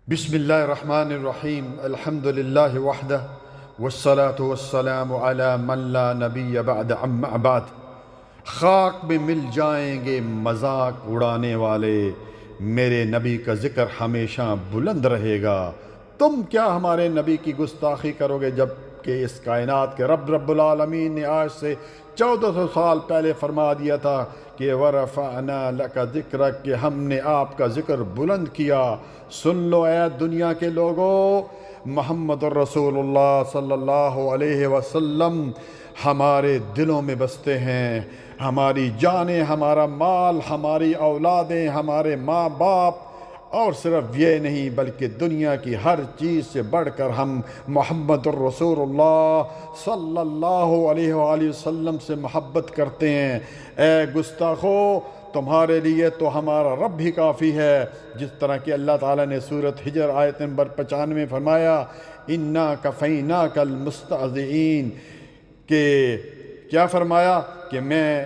بسم اللہ الرحمن الرحیم الحمد للہ وحدہ والصلاة والسلام علی من لا نبی بعد اما بعد۔ خاک میں مل جائیں گے مذاق اڑانے والے، میرے نبی کا ذکر ہمیشہ بلند رہے گا۔ تم کیا ہمارے نبی کی گستاخی کرو گے جب کہ اس کائنات کے رب العالمین نے آج سے 1400 سال پہلے فرما دیا تھا کہ وَرَفَعْنَا لَكَ ذِكْرَكَ، کہ ہم نے آپ کا ذکر بلند کیا۔ سن لو اے دنیا کے لوگوں، محمد الرسول اللہ صلی اللہ علیہ وسلم ہمارے دلوں میں بستے ہیں۔ ہماری جانیں، ہمارا مال، ہماری اولادیں، ہمارے ماں باپ، اور صرف یہ نہیں بلکہ دنیا کی ہر چیز سے بڑھ کر ہم محمد الرسول اللہ صلی اللہ علیہ وآلہ وسلم سے محبت کرتے ہیں۔ اے گستاخو، تمہارے لیے تو ہمارا رب ہی کافی ہے، جس طرح کہ اللہ تعالیٰ نے سورۃ حجر آیت نمبر 95 میں فرمایا اِنَّا كَفَيْنَاكَ الْمُسْتَهْزِئِينَ، کہ کیا فرمایا کہ میں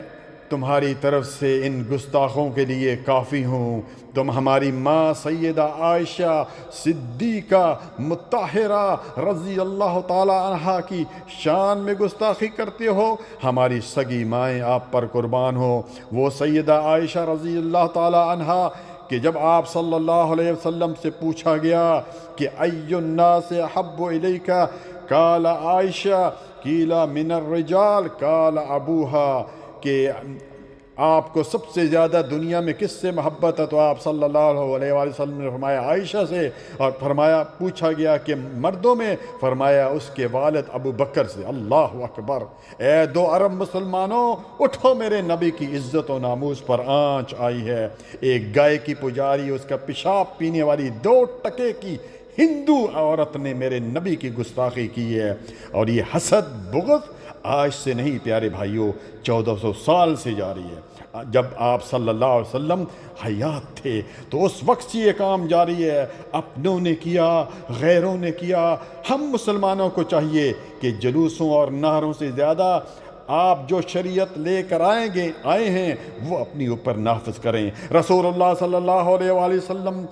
تمہاری طرف سے ان گستاخوں کے لیے کافی ہوں۔ تم ہماری ماں سیدہ عائشہ صدیقہ مطہرہ رضی اللہ تعالی عنہا کی شان میں گستاخی کرتے ہو۔ ہماری سگی مائیں آپ پر قربان ہو۔ وہ سیدہ عائشہ رضی اللہ تعالی عنہا کہ جب آپ صلی اللہ علیہ وسلم سے پوچھا گیا کہ ای الناس احب الیک، قال عائشہ، قیل من الرجال قال ابوہا، کہ آپ کو سب سے زیادہ دنیا میں کس سے محبت ہے؟ تو آپ صلی اللہ علیہ وآلہ وسلم نے فرمایا عائشہ سے، اور فرمایا پوچھا گیا کہ مردوں میں، فرمایا اس کے والد ابو بکر سے۔ اللہ اکبر! اے 2 ارب مسلمانوں، اٹھو، میرے نبی کی عزت و ناموس پر آنچ آئی ہے۔ ایک گائے کی پجاری، اس کا پیشاب پینے والی 2 ٹکے کی ہندو عورت نے میرے نبی کی گستاخی کی ہے، اور یہ حسد بغض آج سے نہیں پیارے بھائیوں، 1400 سال سے جاری ہے۔ جب آپ صلی اللہ علیہ وسلم حیات تھے تو اس وقت سے یہ کام جاری ہے۔ اپنوں نے کیا، غیروں نے کیا۔ ہم مسلمانوں کو چاہیے کہ جلوسوں اور نعروں سے زیادہ آپ جو شریعت لے کر آئے ہیں وہ اپنی اوپر نافذ کریں۔ رسول اللہ صلی اللہ علیہ وآلہ وسلم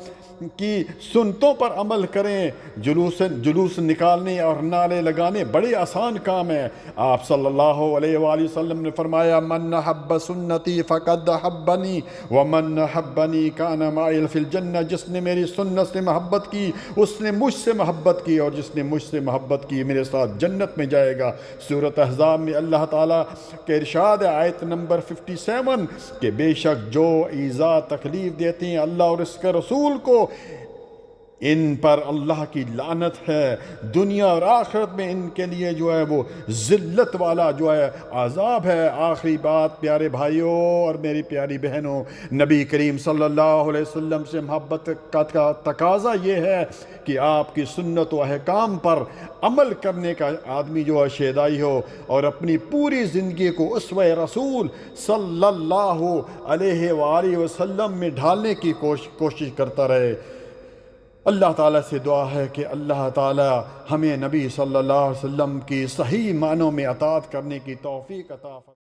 کی سنتوں پر عمل کریں۔ جلوس نکالنے اور نعرے لگانے بڑے آسان کام ہے۔ آپ صلی اللہ علیہ وآلہ وسلم نے فرمایا من احب سنتی فقد احبنی ومن احبنی کان معی فی الجنہ، جس نے میری سنت سے محبت کی اس نے مجھ سے محبت کی، اور جس نے مجھ سے محبت کی میرے ساتھ جنت میں جائے گا۔ سورۃ احزاب میں اللہ تعالیٰ کے ارشاد ہے آیت نمبر 57 کہ بے شک جو ایذا تکلیف دیتے ہیں اللہ اور اس کے رسول کو، ان پر اللہ کی لعنت ہے۔ دنیا اور آخرت میں ان کے لیے جو ہے وہ ذلت والا جو ہے عذاب ہے۔ آخری بات پیارے بھائیوں اور میری پیاری بہنوں، نبی کریم صلی اللہ علیہ وسلم سے محبت کا تقاضا یہ ہے کہ آپ کی سنت و احکام پر عمل کرنے کا آدمی جو ہے شیدائی ہو، اور اپنی پوری زندگی کو اسوہ رسول صلی اللہ علیہ وآلہ وسلم میں ڈھالنے کی کوشش کرتا رہے۔ اللہ تعالیٰ سے دعا ہے کہ اللہ تعالیٰ ہمیں نبی صلی اللہ علیہ وسلم کی صحیح معنوں میں اطاعت کرنے کی توفیق عطا فرمائے۔